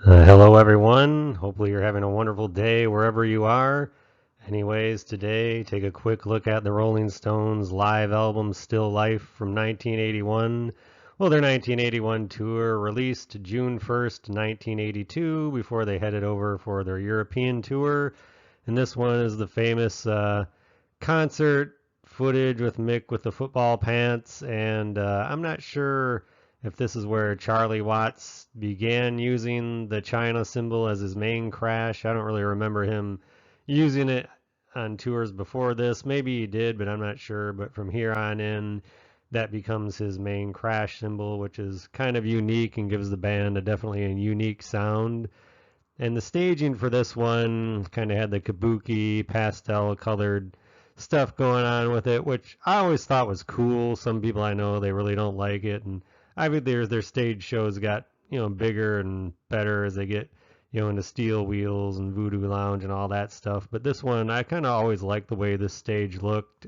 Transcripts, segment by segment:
Hello, everyone. Hopefully, you're having a wonderful day wherever you are. Anyways, today, take a quick look at the Rolling Stones live album Still Life from 1981. Well, their 1981 tour released June 1st, 1982, before they headed over for their European tour. And this one is the famous concert footage with Mick with the football pants. And I'm not sure if this is where Charlie Watts began using the China symbol as his main crash. I don't really remember him using it on tours before this. Maybe he did, but I'm not sure. But from here on in, that becomes his main crash symbol, which is kind of unique and gives the band definitely a unique sound. And the staging for this one kind of had the kabuki pastel colored stuff going on with it, which I always thought was cool. Some people I know they really don't like it, and I think their stage shows got bigger and better as they get into Steel Wheels and Voodoo Lounge and all that stuff. But this one I kind of always liked the way this stage looked,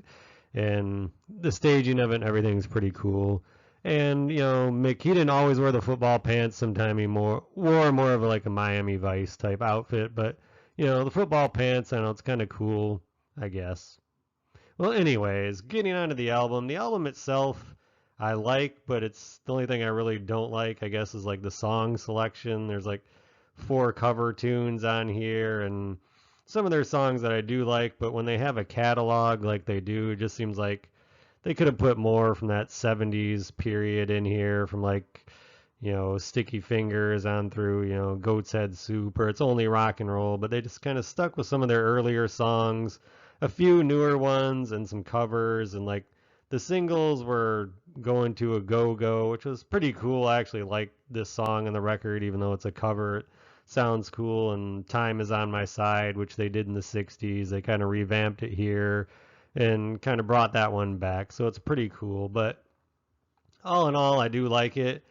and the staging of it and everything's pretty cool. And Mick, he didn't always wear the football pants. Sometimes he wore more of like a Miami Vice type outfit. But the football pants, I know it's kind of cool, I guess. Well, anyways, getting onto the album. The album itself, I like, but it's the only thing I really don't like, I guess, is like the song selection. There's like four cover tunes on here, and some of their songs that I do like, but when they have a catalog like they do, it just seems like they could have put more from that 70s period in here, from like, Sticky Fingers on through, Goat's Head Soup, or It's Only Rock and Roll, but they just kind of stuck with some of their earlier songs, a few newer ones, and some covers, and like the singles were Going to a Go-Go, which was pretty cool. I actually like this song on the record, even though it's a cover. It sounds cool, and Time Is on My Side, which they did in the 60s. They kind of revamped it here and kind of brought that one back. So it's pretty cool. But all in all, I do like it.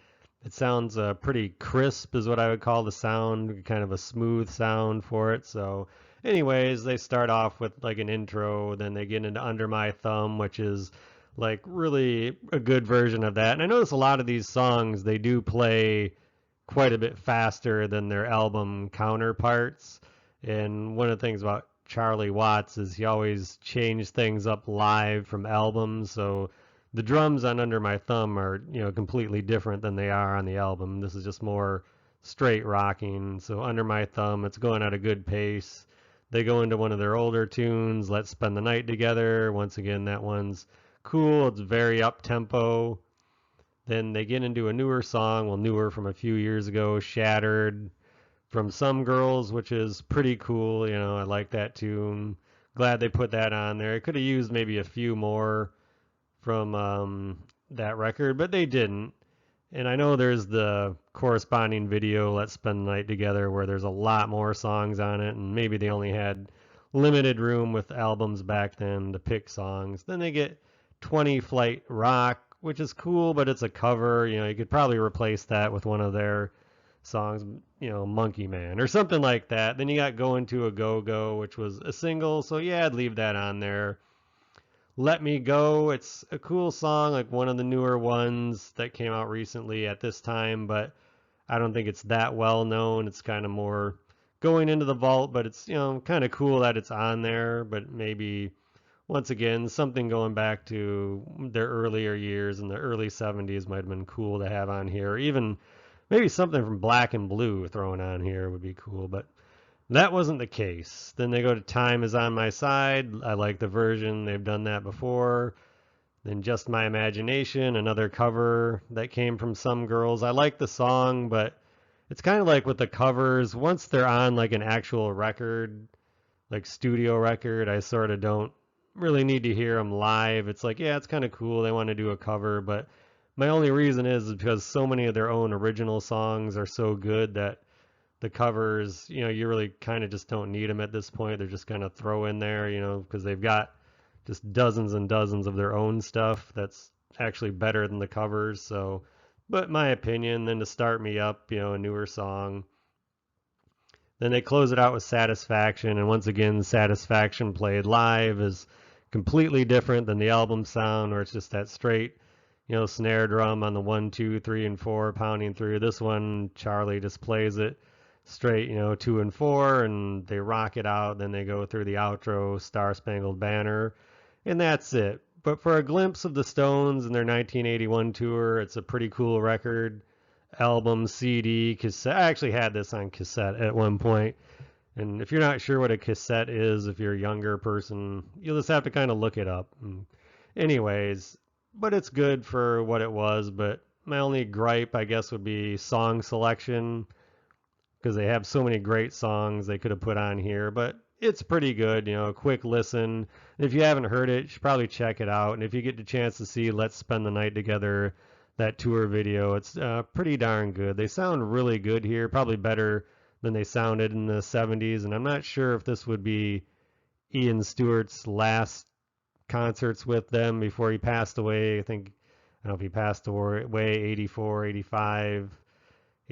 It sounds pretty crisp, is what I would call the sound, kind of a smooth sound for it. So, anyways, they start off with like an intro, then they get into Under My Thumb, which is like really a good version of that. And I notice a lot of these songs, they do play quite a bit faster than their album counterparts. And one of the things about Charlie Watts is he always changed things up live from albums. So the drums on Under My Thumb are, completely different than they are on the album. This is just more straight rocking. So Under My Thumb, it's going at a good pace. They go into one of their older tunes, Let's Spend the Night Together. Once again, that one's cool. It's very up tempo. Then they get into a newer song, well, newer from a few years ago, Shattered, from Some Girls, which is pretty cool. I like that tune. Glad they put that on there. I could have used maybe a few more from that record, but they didn't. And I know there's the corresponding video, Let's Spend the Night Together, where there's a lot more songs on it, and maybe they only had limited room with albums back then to pick songs. Then they get 20 Flight Rock, which is cool, but it's a cover. You could probably replace that with one of their songs, Monkey Man or something like that. Then you got Going to a Go-Go, which was a single, so yeah, I'd leave that on there. Let Me Go, it's a cool song, like one of the newer ones that came out recently at this time, but I don't think it's that well known. It's kind of more going into the vault, but it's, kind of cool that it's on there, but maybe once again, something going back to their earlier years in the early 70s might have been cool to have on here. Or even maybe something from Black and Blue thrown on here would be cool, but that wasn't the case. Then they go to Time Is on My Side. I like the version. They've done that before. Then Just My Imagination, another cover that came from Some Girls. I like the song, but it's kind of like with the covers, once they're on like an actual record, like studio record, I sort of don't really need to hear them live. It's like, yeah, it's kind of cool. They want to do a cover, but my only reason is because so many of their own original songs are so good that the covers, you really kind of just don't need them at this point. They're just kind of throw in there, because they've got just dozens and dozens of their own stuff that's actually better than the covers. So, but my opinion, then to start me up, a newer song. Then they close it out with Satisfaction, and once again, Satisfaction played live is completely different than the album sound, where it's just that straight, snare drum on the 1, 2, 3, and 4 pounding through. This one, Charlie just plays it straight, 2 and 4, and they rock it out. Then they go through the outro, Star Spangled Banner, and that's it. But for a glimpse of the Stones and their 1981 tour, it's a pretty cool record, album, CD, cassette. I actually had this on cassette at one point. And if you're not sure what a cassette is, if you're a younger person, you'll just have to kind of look it up. Anyways, but it's good for what it was. But my only gripe, I guess, would be song selection, because they have so many great songs they could have put on here. But it's pretty good, a quick listen. And if you haven't heard it, you should probably check it out. And if you get the chance to see Let's Spend the Night Together, that tour video, it's pretty darn good. They sound really good here, probably better than they sounded in the 70s. And I'm not sure if this would be Ian Stewart's last concerts with them before he passed away. I don't know if he passed away 84, 85,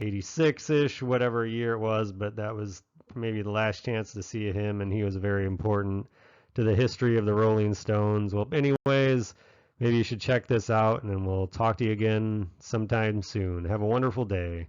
86-ish, whatever year it was, but that was maybe the last chance to see him, and he was very important to the history of the Rolling Stones. Well, anyways, maybe you should check this out, and then we'll talk to you again sometime soon. Have a wonderful day.